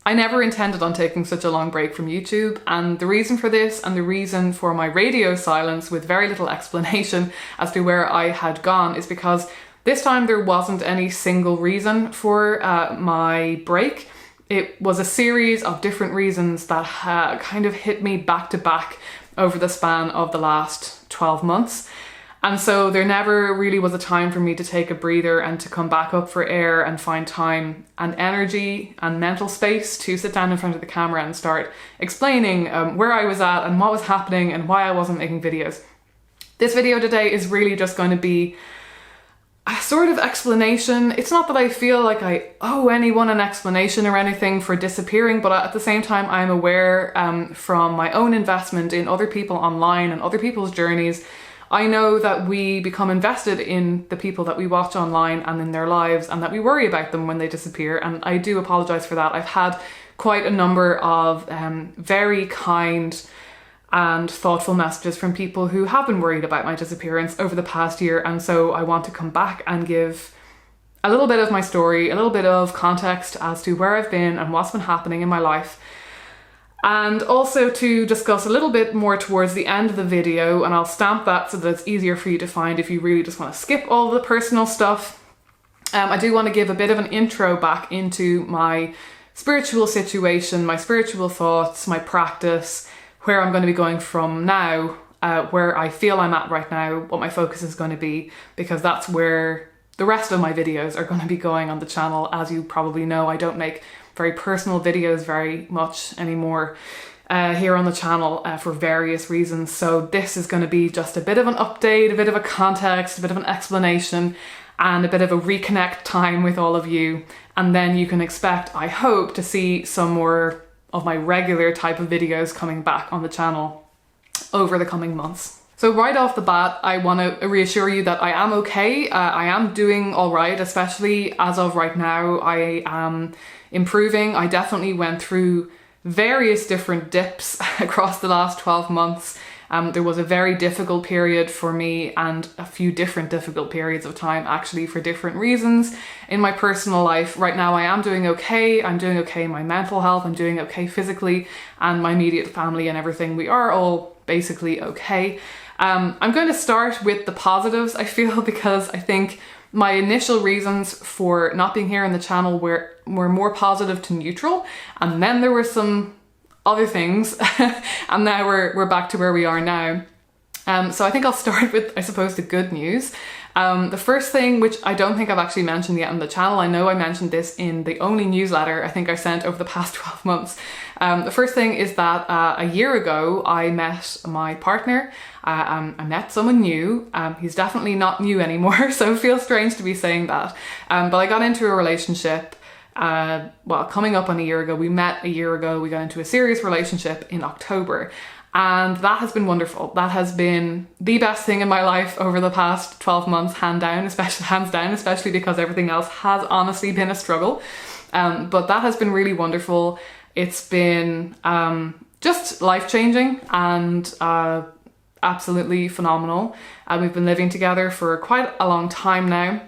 I never intended on taking such a long break from YouTube, and the reason for this and the reason for my radio silence with very little explanation as to where I had gone is because this time there wasn't any single reason for my break. It was a series of different reasons that kind of hit me back to back over the span of the last 12 months. And so there never really was a time for me to take a breather and to come back up for air and find time and energy and mental space to sit down in front of the camera and start explaining where I was at and what was happening and why I wasn't making videos. This video today is really just going to be a sort of explanation. It's not that I feel like I owe anyone an explanation or anything for disappearing, but at the same time I'm aware from my own investment in other people online and other people's journeys, I know that we become invested in the people that we watch online and in their lives, and that we worry about them when they disappear, and I do apologise for that. I've had quite a number of very kind and thoughtful messages from people who have been worried about my disappearance over the past year, and so I want to come back and give a little bit of my story, a little bit of context as to where I've been and what's been happening in my life. And also to discuss a little bit more towards the end of the video, and I'll stamp that so that it's easier for you to find if you really just want to skip all the personal stuff. I do want to give a bit of an intro back into my spiritual situation, my spiritual thoughts, my practice, where I'm going to be going from now, where I feel I'm at right now, what my focus is going to be, because that's where the rest of my videos are going to be going on the channel. As you probably know, I don't make very personal videos very much anymore here on the channel for various reasons. So this is going to be just a bit of an update, a bit of a context, a bit of an explanation, and a bit of a reconnect time with all of you. And then you can expect, I hope, to see some more of my regular type of videos coming back on the channel over the coming months. So right off the bat, I want to reassure you that I am okay. I am doing all right, especially as of right now. I am improving. I definitely went through various different dips across the last 12 months. There was a very difficult period for me and a few different difficult periods of time actually for different reasons in my personal life. Right now I am doing okay. I'm doing okay in my mental health. I'm doing okay physically, and my immediate family and everything. We are all basically okay. I'm going to start with the positives, I feel, because I think my initial reasons for not being here on the channel were more positive to neutral, and then there were some other things and now we're back to where we are now. So I think I'll start with, I suppose, the good news. The first thing, which I don't think I've actually mentioned yet on the channel, I know I mentioned this in the only newsletter I think I sent over the past 12 months. The first thing is that a year ago I met my partner. I met someone new. He's definitely not new anymore, so it feels strange to be saying that. But I got into a relationship coming up on a year ago. We met a year ago. We got into a serious relationship in October. And that has been wonderful. That has been the best thing in my life over the past 12 months, hands down, especially because everything else has honestly been a struggle. But that has been really wonderful. It's been just life-changing and absolutely phenomenal. We've been living together for quite a long time now.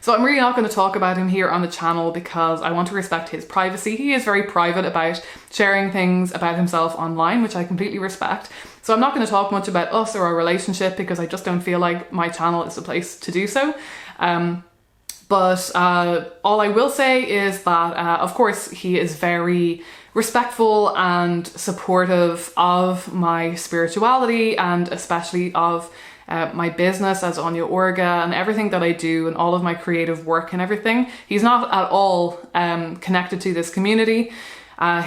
So I'm really not going to talk about him here on the channel because I want to respect his privacy. He is very private about sharing things about himself online, which I completely respect. So I'm not going to talk much about us or our relationship because I just don't feel like my channel is the place to do so. But all I will say is that, of course, he is very respectful and supportive of my spirituality and especially of my business as Anya Orga and everything that I do and all of my creative work and everything. He's not at all connected to this community.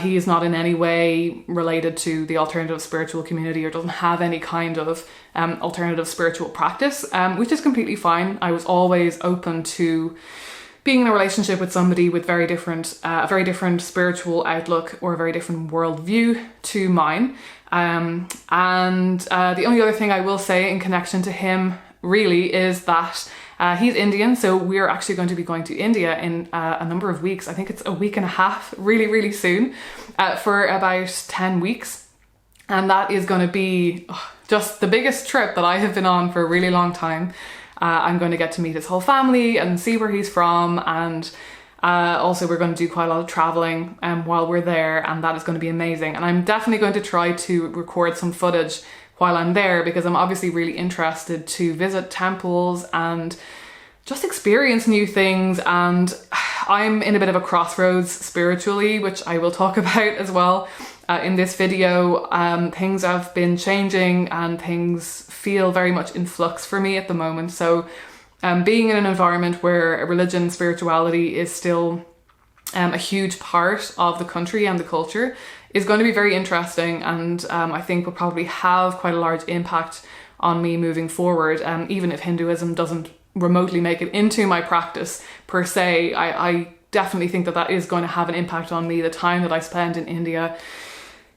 He is not in any way related to the alternative spiritual community or doesn't have any kind of alternative spiritual practice, which is completely fine. I was always open to being in a relationship with somebody with a very different spiritual outlook or a very different worldview to mine. And the only other thing I will say in connection to him really is that he's Indian, so we're actually going to be going to India in a number of weeks. I think it's a week and a half, really soon, for about 10 weeks. And that is going to be just the biggest trip that I have been on for a really long time. I'm going to get to meet his whole family and see where he's from, and Also, we're going to do quite a lot of traveling while we're there, and that is going to be amazing. And I'm definitely going to try to record some footage while I'm there, because I'm obviously really interested to visit temples and just experience new things. And I'm in a bit of a crossroads spiritually, which I will talk about as well in this video. Things have been changing and things feel very much in flux for me at the moment. So being in an environment where religion, spirituality is still a huge part of the country and the culture is going to be very interesting, and I think will probably have quite a large impact on me moving forward. Even if Hinduism doesn't remotely make it into my practice per se, I definitely think that that is going to have an impact on me. The time that I spend in India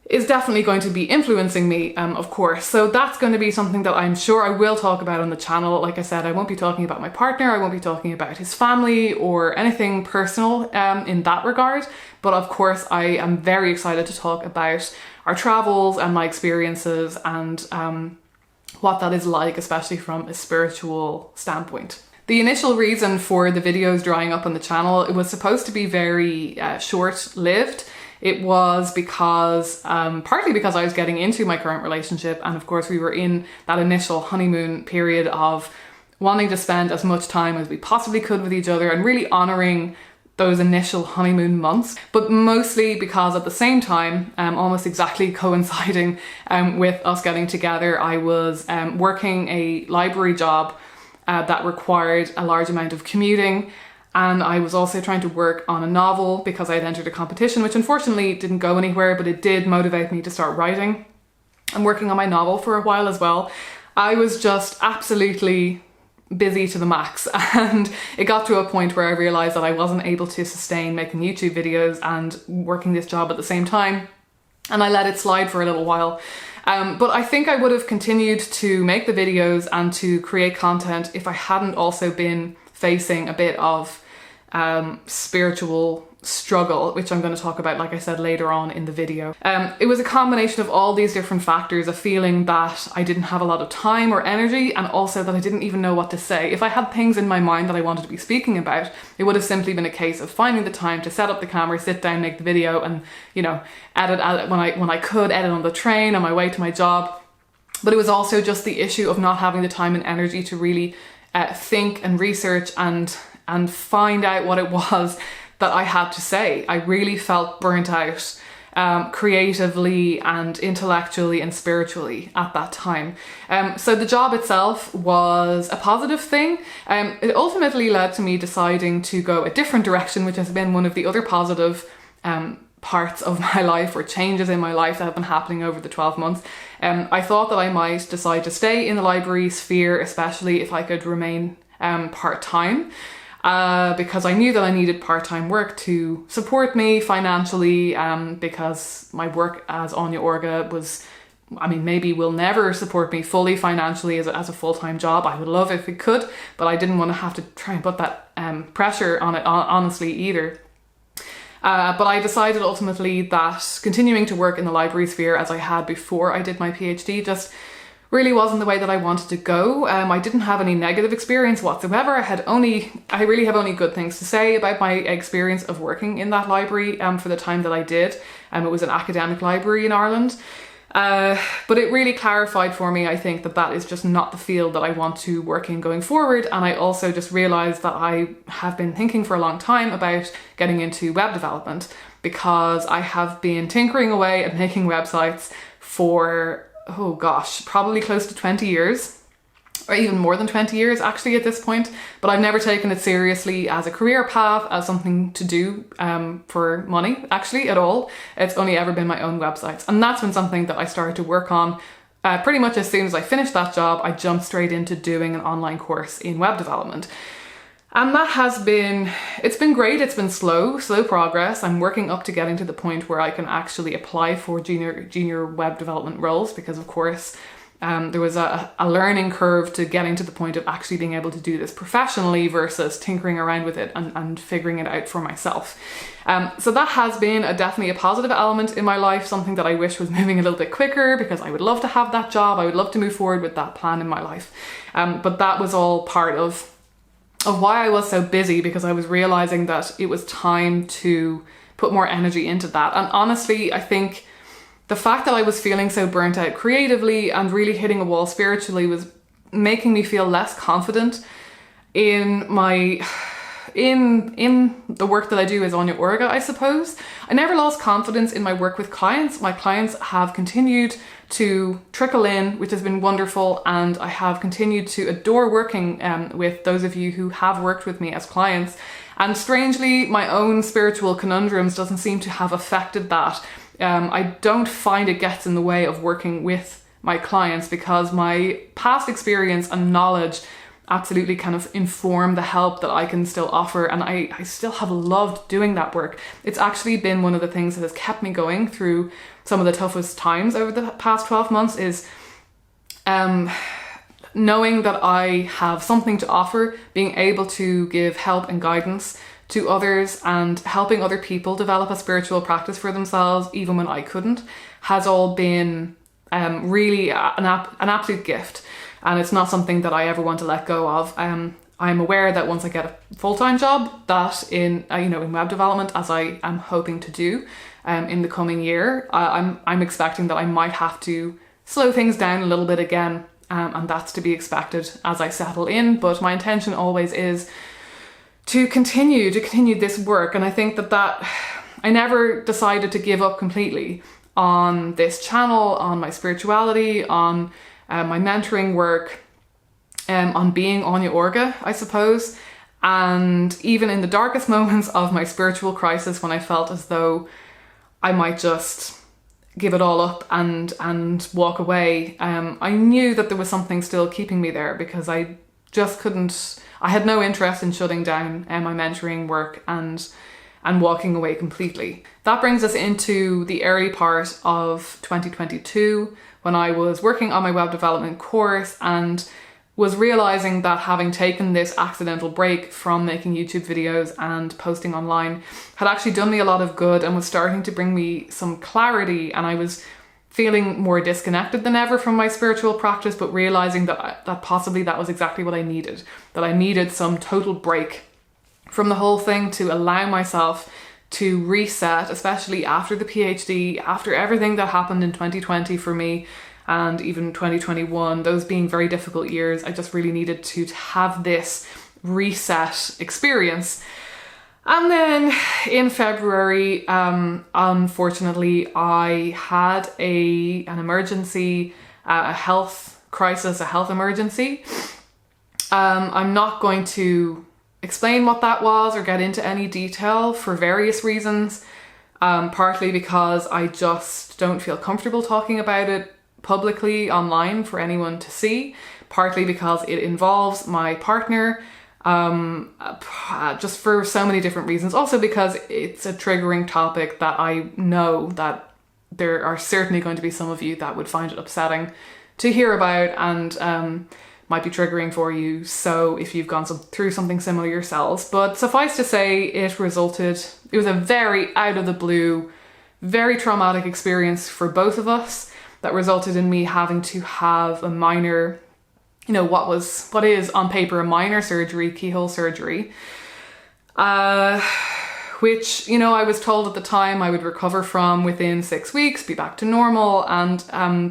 is definitely going to be influencing me, of course. So that's going to be something that I'm sure I will talk about on the channel. Like I said, I won't be talking about my partner, I won't be talking about his family or anything personal in that regard. But of course, I am very excited to talk about our travels and my experiences and what that is like, especially from a spiritual standpoint. The initial reason for the videos drying up on the channel, it was supposed to be very short-lived. It was because, partly because I was getting into my current relationship, and of course we were in that initial honeymoon period of wanting to spend as much time as we possibly could with each other and really honouring those initial honeymoon months, but mostly because at the same time, almost exactly coinciding with us getting together, I was working a library job that required a large amount of commuting. And I was also trying to work on a novel because I had entered a competition, which unfortunately didn't go anywhere, but it did motivate me to start writing and working on my novel for a while as well. I was just absolutely busy to the max, and it got to a point where I realized that I wasn't able to sustain making YouTube videos and working this job at the same time, and I let it slide for a little while. But I think I would have continued to make the videos and to create content if I hadn't also been facing a bit of spiritual struggle, which I'm going to talk about, like I said, later on in the video. It was a combination of all these different factors, a feeling that I didn't have a lot of time or energy, and also that I didn't even know what to say. If I had things in my mind that I wanted to be speaking about, it would have simply been a case of finding the time to set up the camera, sit down, make the video, and, you know, edit when I could, edit on the train on my way to my job. But it was also just the issue of not having the time and energy to really think and research and find out what it was that I had to say. I really felt burnt out creatively and intellectually and spiritually at that time. So the job itself was a positive thing. It ultimately led to me deciding to go a different direction, which has been one of the other positive parts of my life, or changes in my life that have been happening over the 12 months. I thought that I might decide to stay in the library sphere, especially if I could remain part-time. Because I knew that I needed part-time work to support me financially, because my work as Anya Orga was, I mean, maybe will never support me fully financially as a full-time job. I would love if it could, but I didn't want to have to try and put that pressure on it, honestly, either. But I decided ultimately that continuing to work in the library sphere as I had before I did my PhD just really wasn't the way that I wanted to go. I didn't have any negative experience whatsoever. I really have only good things to say about my experience of working in that library for the time that I did. It was an academic library in Ireland. But it really clarified for me, I think, that that is just not the field that I want to work in going forward. And I also just realized that I have been thinking for a long time about getting into web development, because I have been tinkering away and making websites for, oh gosh, probably close to 20 years, or even more than 20 years actually at this point. But I've never taken it seriously as a career path, as something to do for money actually at all. It's only ever been my own websites. And that's been something that I started to work on pretty much as soon as I finished that job. I jumped straight into doing an online course in web development. And that it's been great. It's been slow progress. I'm working up to getting to the point where I can actually apply for junior web development roles, because of course there was a learning curve to getting to the point of actually being able to do this professionally versus tinkering around with it and figuring it out for myself. So that has been definitely a positive element in my life, something that I wish was moving a little bit quicker, because I would love to have that job. I would love to move forward with that plan in my life. But that was all part of of why I was so busy, because I was realizing that it was time to put more energy into that. And honestly, I think the fact that I was feeling so burnt out creatively and really hitting a wall spiritually was making me feel less confident in my in the work that I do as Anya Orga, I suppose. I never lost confidence in my work with clients. My clients have continued to trickle in, which has been wonderful, and I have continued to adore working with those of you who have worked with me as clients. And strangely, my own spiritual conundrums doesn't seem to have affected that. I don't find it gets in the way of working with my clients, because my past experience and knowledge absolutely kind of inform the help that I can still offer, and I still have loved doing that work. It's actually been one of the things that has kept me going through some of the toughest times over the past 12 months, is knowing that I have something to offer, being able to give help and guidance to others and helping other people develop a spiritual practice for themselves, even when I couldn't, has all been really an absolute gift. And it's not something that I ever want to let go of. I'm aware that once I get a full-time job, that in web development, as I am hoping to do in the coming year, I'm expecting that I might have to slow things down a little bit again, and that's to be expected as I settle in. But my intention always is to continue this work, and I think that I never decided to give up completely on this channel, on my spirituality, on my mentoring work, on being Anya Orga, I suppose. And even in the darkest moments of my spiritual crisis, when I felt as though I might just give it all up and walk away, I knew that there was something still keeping me there, because I just couldn't, I had no interest in shutting down my mentoring work and walking away completely. That brings us into the early part of 2022, when I was working on my web development course and was realizing that having taken this accidental break from making YouTube videos and posting online had actually done me a lot of good and was starting to bring me some clarity, and I was feeling more disconnected than ever from my spiritual practice, but realizing that possibly that was exactly what I needed, that I needed some total break from the whole thing to allow myself to reset, especially after the PhD, after everything that happened in 2020 for me, and even 2021, those being very difficult years. I just really needed to have this reset experience. And then in February, unfortunately, I had an emergency, a health crisis, a health emergency. I'm not going to explain what that was or get into any detail for various reasons, partly because I just don't feel comfortable talking about it publicly online for anyone to see, partly because it involves my partner, just for so many different reasons, also because it's a triggering topic that I know that there are certainly going to be some of you that would find it upsetting to hear about, and might be triggering for you, so if you've gone through something similar yourselves. But suffice to say, it was a very out of the blue, very traumatic experience for both of us that resulted in me having to have a minor, what is on paper a minor surgery, keyhole surgery, which, I was told at the time I would recover from within 6 weeks, be back to normal, and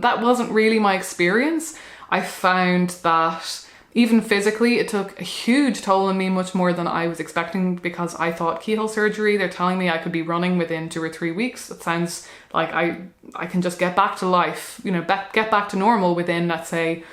that wasn't really my experience. I found that even physically, it took a huge toll on me, much more than I was expecting, because I thought keyhole surgery, they're telling me I could be running within 2 or 3 weeks. It sounds like I can just get back to life, get back to normal within, let's say,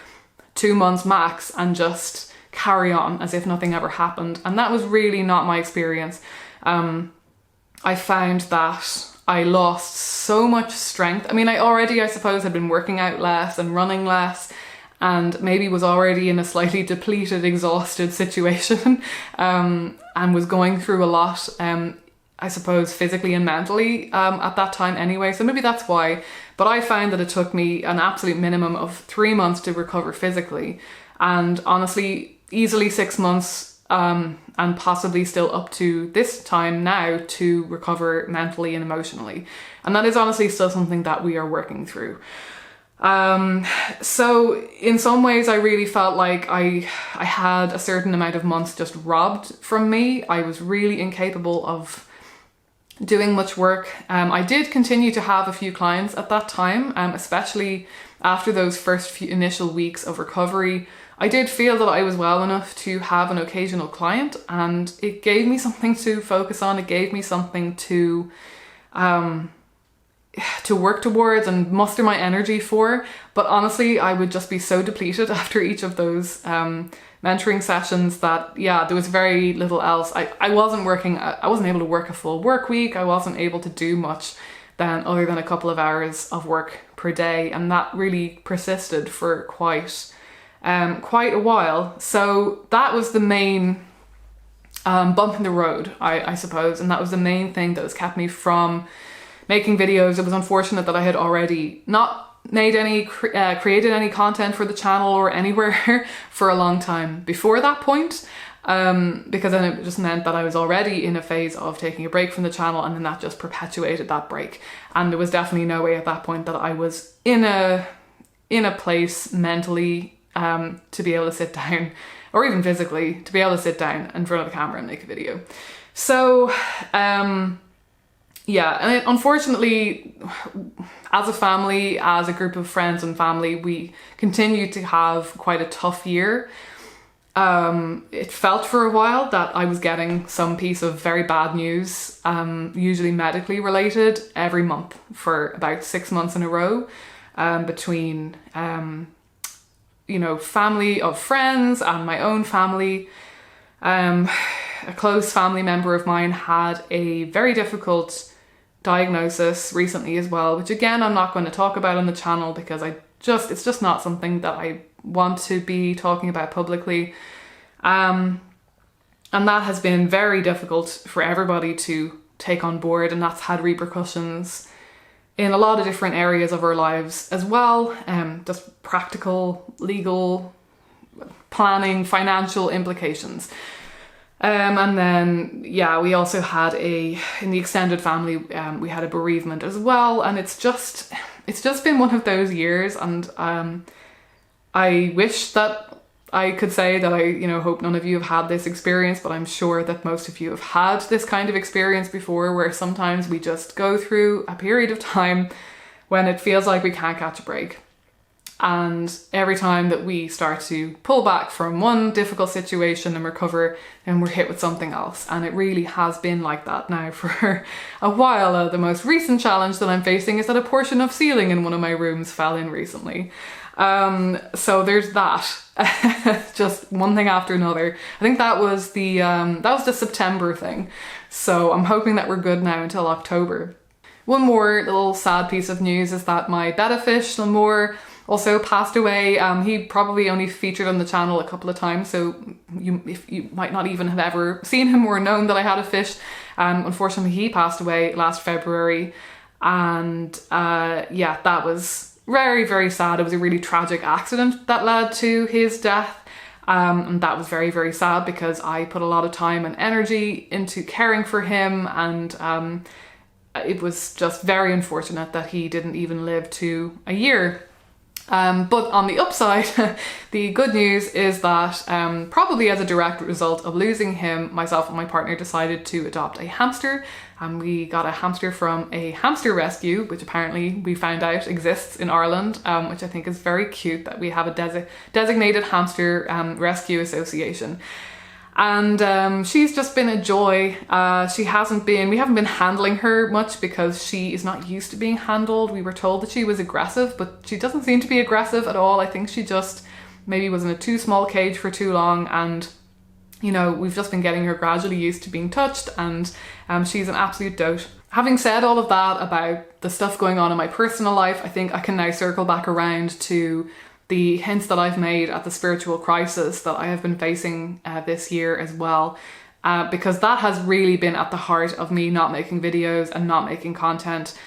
2 months max, and just carry on as if nothing ever happened. And that was really not my experience. I found that I lost so much strength. I mean, I suppose, had been working out less and running less, and maybe was already in a slightly depleted, exhausted situation, and was going through a lot, I suppose, physically and mentally at that time anyway. So maybe that's why. But I found that it took me an absolute minimum of 3 months to recover physically, and honestly, easily 6 months, and possibly still up to this time now to recover mentally and emotionally. And that is honestly still something that we are working through. So in some ways I really felt like I had a certain amount of months just robbed from me. I was really incapable of doing much work. I did continue to have a few clients at that time, especially after those first few initial weeks of recovery. I did feel that I was well enough to have an occasional client, and it gave me something to focus on. It gave me something to work towards and muster my energy for. But honestly, I would just be so depleted after each of those mentoring sessions that, yeah, there was very little else. I wasn't able to work a full work week. I wasn't able to do much other than a couple of hours of work per day. And that really persisted for quite a while. So that was the main bump in the road, I suppose. And that was the main thing that has kept me from making videos. It was unfortunate that I had already not made any, created any content for the channel or anywhere for a long time before that point. Because then it just meant that I was already in a phase of taking a break from the channel, and then that just perpetuated that break. And there was definitely no way at that point that I was in a place mentally to be able to sit down, or even physically to be able to sit down in front of the camera and make a video. So yeah, and unfortunately, as a family, as a group of friends and family, we continued to have quite a tough year. It felt for a while that I was getting some piece of very bad news, usually medically related, every month for about 6 months in a row, between family of friends and my own family. A close family member of mine had a very difficult diagnosis recently as well, which again I'm not going to talk about on the channel because it's just not something that I want to be talking about publicly. And that has been very difficult for everybody to take on board, and that's had repercussions in a lot of different areas of our lives as well. Just practical, legal, planning, financial implications. And then, yeah, we also had in the extended family, we had a bereavement as well. And it's just been one of those years. And I wish that I could say that I hope none of you have had this experience, but I'm sure that most of you have had this kind of experience before, where sometimes we just go through a period of time when it feels like we can't catch a break. And every time that we start to pull back from one difficult situation and recover, then we're hit with something else. And it really has been like that now for a while. The most recent challenge that I'm facing is that a portion of ceiling in one of my rooms fell in recently. So there's that. Just one thing after another. I think that was the September thing. So I'm hoping that we're good now until October. One more little sad piece of news is that my betta fish, Lamore, also passed away. He probably only featured on the channel a couple of times, so if you might not even have ever seen him or known that I had a fish. Unfortunately, he passed away last February, and yeah, that was very, very sad. It was a really tragic accident that led to his death. And that was very, very sad because I put a lot of time and energy into caring for him, and it was just very unfortunate that he didn't even live to a year. But on the upside, the good news is that probably as a direct result of losing him, myself and my partner decided to adopt a hamster. And we got a hamster from a hamster rescue, which apparently we found out exists in Ireland, which I think is very cute that we have a designated hamster rescue association. And she's just been a joy. We haven't been handling her much because she is not used to being handled. We were told that she was aggressive, but she doesn't seem to be aggressive at all. I think she just maybe was in a too small cage for too long, and we've just been getting her gradually used to being touched, and she's an absolute dote. Having said all of that about the stuff going on in my personal life, I think I can now circle back around to the hints that I've made at the spiritual crisis that I have been facing this year as well, because that has really been at the heart of me not making videos and not making content.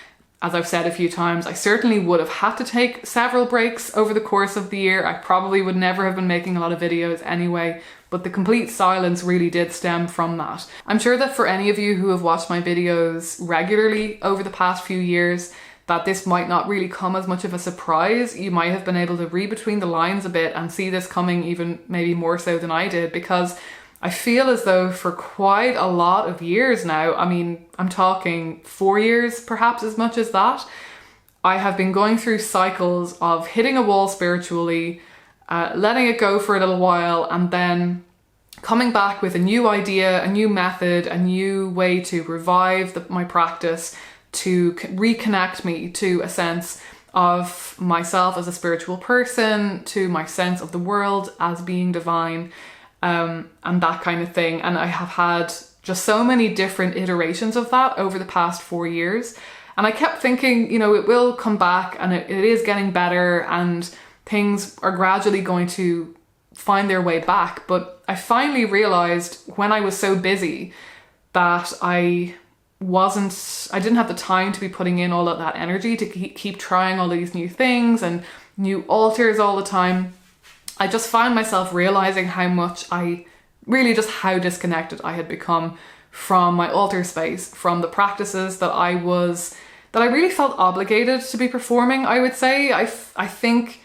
As I've said a few times, I certainly would have had to take several breaks over the course of the year. I probably would never have been making a lot of videos anyway, but the complete silence really did stem from that. I'm sure that for any of you who have watched my videos regularly over the past few years, that this might not really come as much of a surprise. You might have been able to read between the lines a bit and see this coming even maybe more so than I did, because I feel as though for quite a lot of years now, I mean, I'm talking 4 years, perhaps as much as that, I have been going through cycles of hitting a wall spiritually, letting it go for a little while, and then coming back with a new idea, a new method, a new way to revive my practice, to reconnect me to a sense of myself as a spiritual person, to my sense of the world as being divine, and that kind of thing. And I have had just so many different iterations of that over the past 4 years. And I kept thinking, you know, it will come back, and it is getting better, and things are gradually going to find their way back. But I finally realized when I was so busy that I didn't have the time to be putting in all of that energy to keep trying all these new things and new altars all the time. I just found myself realizing how disconnected I had become from my altar space, from the practices that I really felt obligated to be performing, I would say. I think,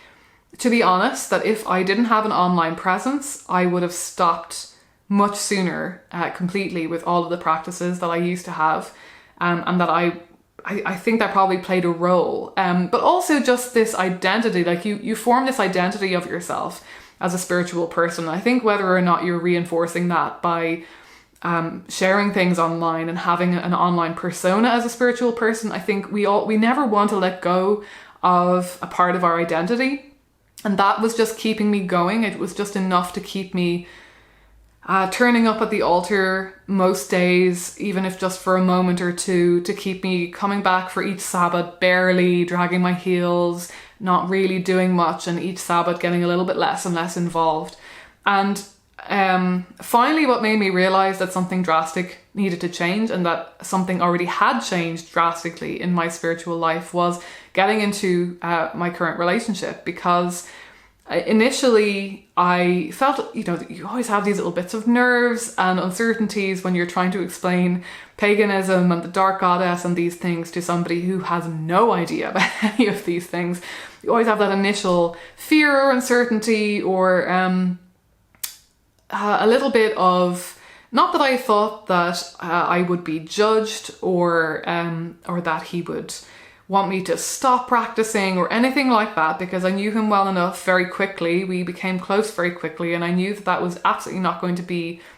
to be honest, that if I didn't have an online presence, I would have stopped much sooner completely with all of the practices that I used to have, and that I think that probably played a role. But also just this identity, like you form this identity of yourself as a spiritual person. I think whether or not you're reinforcing that by sharing things online and having an online persona as a spiritual person, I think we never want to let go of a part of our identity. And that was just keeping me going. It was just enough to keep me turning up at the altar most days, even if just for a moment or two, to keep me coming back for each Sabbath, barely dragging my heels, not really doing much, and each Sabbath getting a little bit less and less involved. And finally, what made me realize that something drastic needed to change, and that something already had changed drastically in my spiritual life, was getting into my current relationship. Because initially I felt, you know, you always have these little bits of nerves and uncertainties when you're trying to explain paganism and the dark goddess and these things to somebody who has no idea about any of these things. You always have that initial fear or uncertainty, or a little bit of, not that I thought that I would be judged, or that he would want me to stop practicing or anything like that, because I knew him well enough very quickly. We became close very quickly, and I knew that was absolutely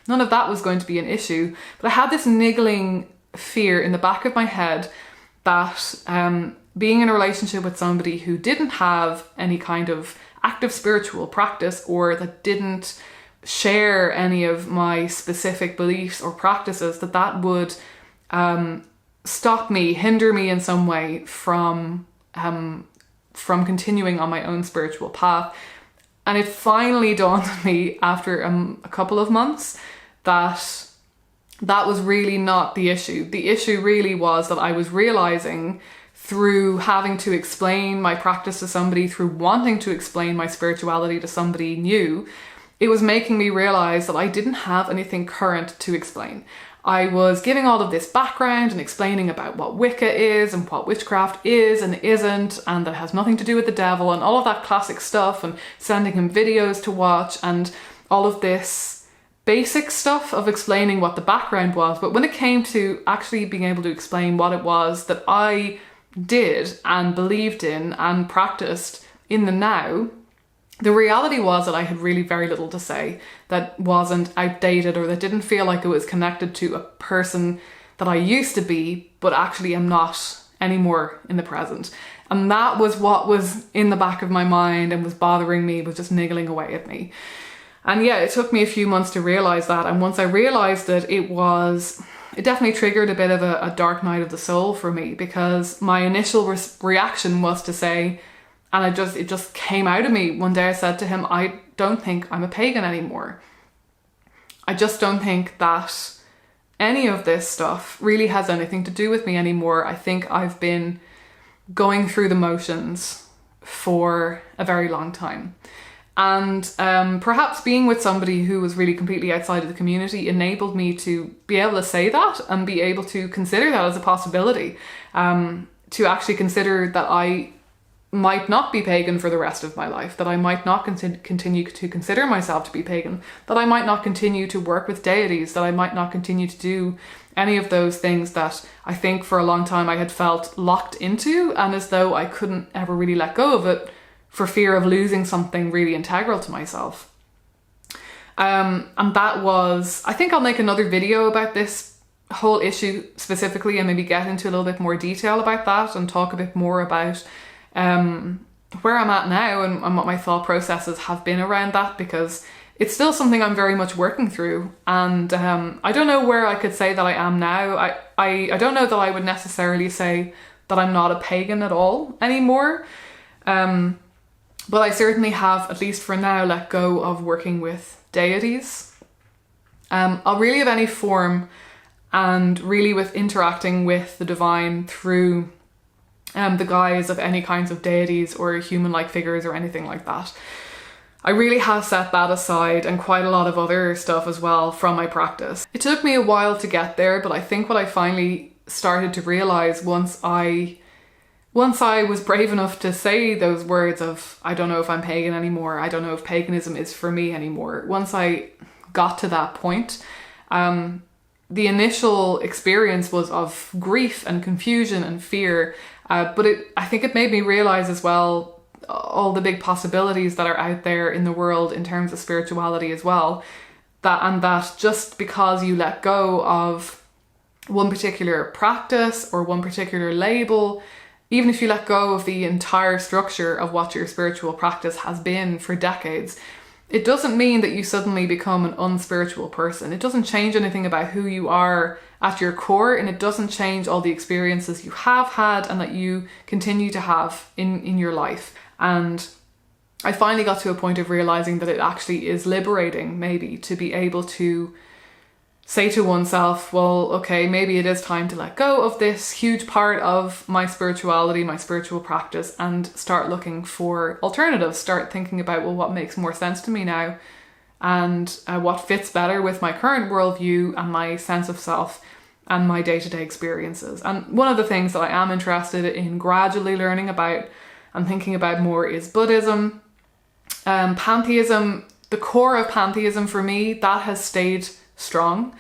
none of that was going to be an issue. But I had this niggling fear in the back of my head that being in a relationship with somebody who didn't have any kind of active spiritual practice, or that didn't share any of my specific beliefs or practices, that would hinder me in some way from continuing on my own spiritual path. And it finally dawned on me after a couple of months that was really not the issue. The issue really was that I was realizing, through having to explain my practice to somebody, through wanting to explain my spirituality to somebody new, it was making me realize that I didn't have anything current to explain. I was giving all of this background and explaining about what Wicca is and what witchcraft is and isn't, and that it has nothing to do with the devil, and all of that classic stuff, and sending him videos to watch, and all of this basic stuff of explaining what the background was. But when it came to actually being able to explain what it was that I did and believed in and practiced in the now, the reality was that I had really very little to say that wasn't outdated, or that didn't feel like it was connected to a person that I used to be, but actually am not anymore in the present. And that was what was in the back of my mind and was bothering me, was just niggling away at me. And yeah, it took me a few months to realize that. And once I realized it, it definitely triggered a bit of a dark night of the soul for me, because my initial reaction was to say, and it just came out of me one day, I said to him, I don't think I'm a pagan anymore. I just don't think that any of this stuff really has anything to do with me anymore. I think I've been going through the motions for a very long time. And perhaps being with somebody who was really completely outside of the community enabled me to be able to say that and be able to consider that as a possibility. to actually consider that I might not be pagan for the rest of my life, that I might not continue to consider myself to be pagan, that I might not continue to work with deities, that I might not continue to do any of those things that I think for a long time I had felt locked into, and as though I couldn't ever really let go of it for fear of losing something really integral to myself. And that was, I think I'll make another video about this whole issue specifically, and maybe get into a little bit more detail about that and talk a bit more about where I'm at now and what my thought processes have been around that, because it's still something I'm very much working through. And I don't know where I could say that I am now. I don't know that I would necessarily say that I'm not a pagan at all anymore. But I certainly have, at least for now, let go of working with deities. Really of any form, and really with interacting with the divine through the guise of any kinds of deities or human-like figures or anything like that. I really have set that aside, and quite a lot of other stuff as well from my practice. It took me a while to get there, but I think what I finally started to realize once I was brave enough to say those words of, I don't know if I'm pagan anymore, I don't know if paganism is for me anymore. Once I got to that point, the initial experience was of grief and confusion and fear. But I think it made me realize as well all the big possibilities that are out there in the world in terms of spirituality as well. That just because you let go of one particular practice or one particular label, even if you let go of the entire structure of what your spiritual practice has been for decades, it doesn't mean that you suddenly become an unspiritual person. It doesn't change anything about who you are at your core, and it doesn't change all the experiences you have had and that you continue to have in your life. And I finally got to a point of realizing that it actually is liberating, maybe, to be able to say to oneself, well, okay, maybe it is time to let go of this huge part of my spirituality, my spiritual practice, and start looking for alternatives. Start thinking about, well, what makes more sense to me now, and what fits better with my current worldview and my sense of self and my day-to-day experiences. And one of the things that I am interested in gradually learning about and thinking about more is Buddhism. Pantheism, the core of pantheism for me, that has stayed strong.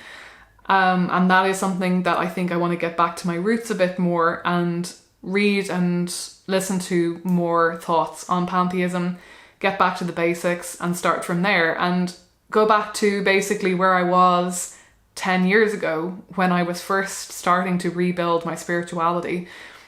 And that is something that I think I want to get back to my roots a bit more and read and listen to more thoughts on pantheism, get back to the basics and start from there, and go back to basically where I was 10 years ago when I was first starting to rebuild my spirituality.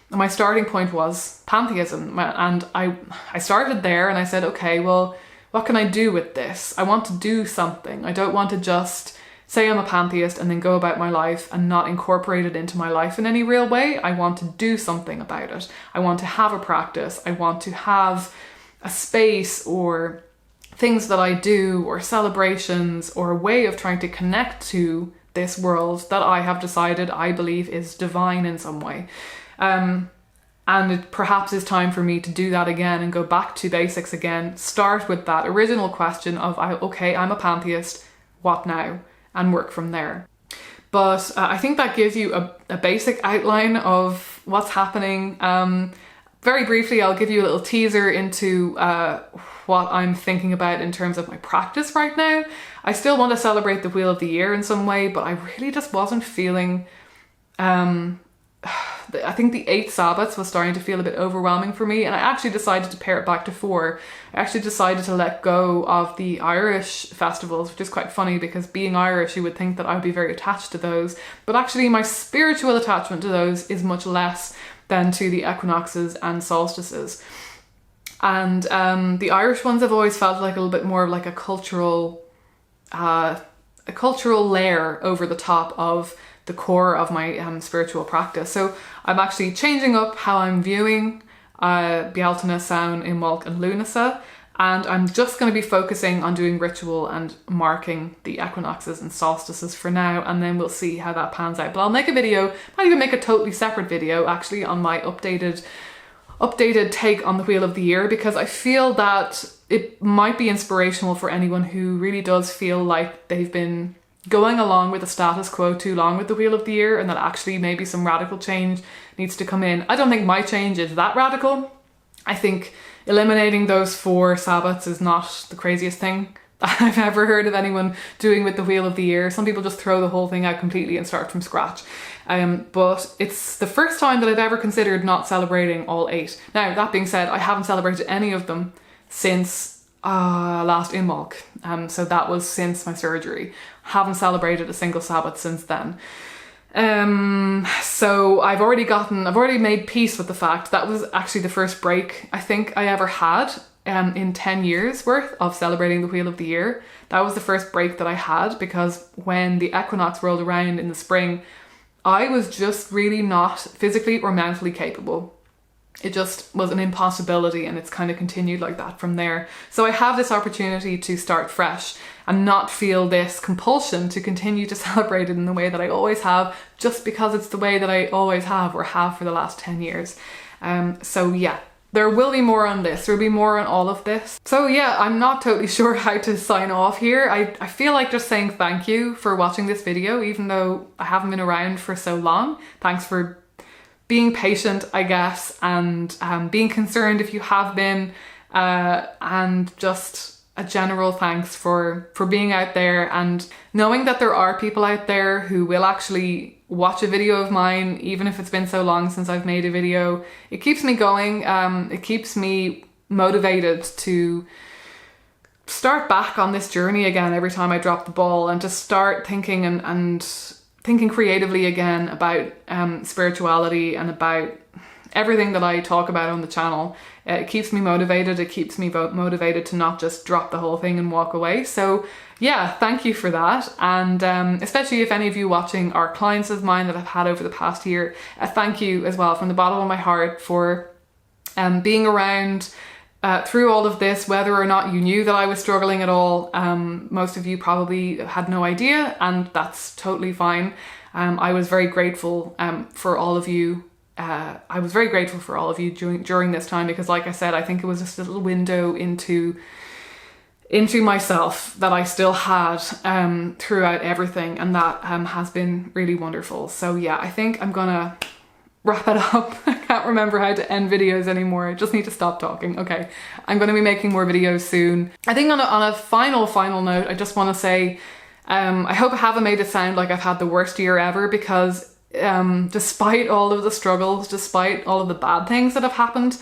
And my starting point was pantheism, and I started there and I said, okay, well, what can I do with this? I want to do something. I don't want to just say I'm a pantheist and then go about my life and not incorporate it into my life in any real way. I want to do something about it. I want to have a practice. I want to have a space or things that I do or celebrations or a way of trying to connect to this world that I have decided I believe is divine in some way. And it perhaps is time for me to do that again and go back to basics again, start with that original question of, okay, I'm a pantheist, what now? And work from there. But I think that gives you a basic outline of what's happening. Very briefly, I'll give you a little teaser into what I'm thinking about in terms of my practice right now. I still want to celebrate the Wheel of the Year in some way, but I really just wasn't feeling... I think the 8 Sabbats was starting to feel a bit overwhelming for me, and I actually decided to pare it back to 4. I actually decided to let go of the Irish festivals, which is quite funny because being Irish, you would think that I would be very attached to those, but actually my spiritual attachment to those is much less than to the equinoxes and solstices. And the Irish ones have always felt like a little bit more like a cultural layer over the top of the core of my spiritual practice. So I'm actually changing up how I'm viewing Bealtaine, Samhain, Imbolc and Lunasa, and I'm just going to be focusing on doing ritual and marking the equinoxes and solstices for now, and then we'll see how that pans out. But I'll make a video, might even make a totally separate video actually on my updated take on the Wheel of the Year, because I feel that it might be inspirational for anyone who really does feel like they've been going along with the status quo too long with the Wheel of the Year, and that actually maybe some radical change needs to come in. I don't think my change is that radical. I think eliminating those 4 Sabbats is not the craziest thing I've ever heard of anyone doing with the Wheel of the Year. Some people just throw the whole thing out completely and start from scratch. But it's the first time that I've ever considered not celebrating all 8. Now, that being said, I haven't celebrated any of them since last Imbolc. So that was since my surgery. Haven't celebrated a single Sabbath since then. So I've already made peace with the fact that was actually the first break I think I ever had in 10 years worth of celebrating the Wheel of the Year. That was the first break that I had, because when the equinox rolled around in the spring, I was just really not physically or mentally capable. It just was an impossibility, and it's kind of continued like that from there. So I have this opportunity to start fresh and not feel this compulsion to continue to celebrate it in the way that I always have, just because it's the way that I always have or have for the last 10 years. So yeah, there will be more on this. There'll be more on all of this. So yeah, I'm not totally sure how to sign off here. I feel like just saying thank you for watching this video, even though I haven't been around for so long. Thanks for being patient, I guess, and being concerned if you have been, and just a general thanks for being out there and knowing that there are people out there who will actually watch a video of mine, even if it's been so long since I've made a video. It keeps me going. It keeps me motivated to start back on this journey again every time I drop the ball, and to start thinking and thinking creatively again about spirituality and about everything that I talk about on the channel. It keeps me motivated. It keeps me motivated to not just drop the whole thing and walk away. So yeah, thank you for that. And especially if any of you watching are clients of mine that I've had over the past year, thank you as well from the bottom of my heart for being around through all of this, whether or not you knew that I was struggling at all. Most of you probably had no idea, and that's totally fine. I was very grateful for all of you. I was very grateful for all of you during this time, because like I said, I think it was just a little window into myself that I still had throughout everything, and that has been really wonderful. So yeah, I think I'm gonna wrap it up. I can't remember how to end videos anymore. I just need to stop talking. Okay, I'm going to be making more videos soon. I think on a final note, I just want to say I hope I haven't made it sound like I've had the worst year ever, because despite all of the struggles, despite all of the bad things that have happened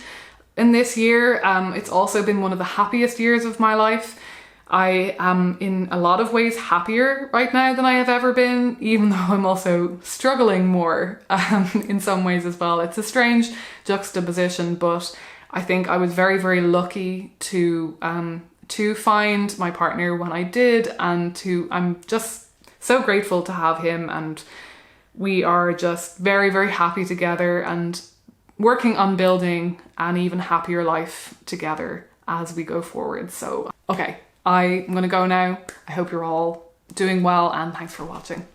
in this year, it's also been one of the happiest years of my life. I am in a lot of ways happier right now than I have ever been, even though I'm also struggling more in some ways as well. It's a strange juxtaposition, but I think I was very, very lucky to find my partner when I did, and I'm just so grateful to have him, and we are just very, very happy together and working on building an even happier life together as we go forward. So, okay, I'm gonna go now. I hope you're all doing well, and thanks for watching.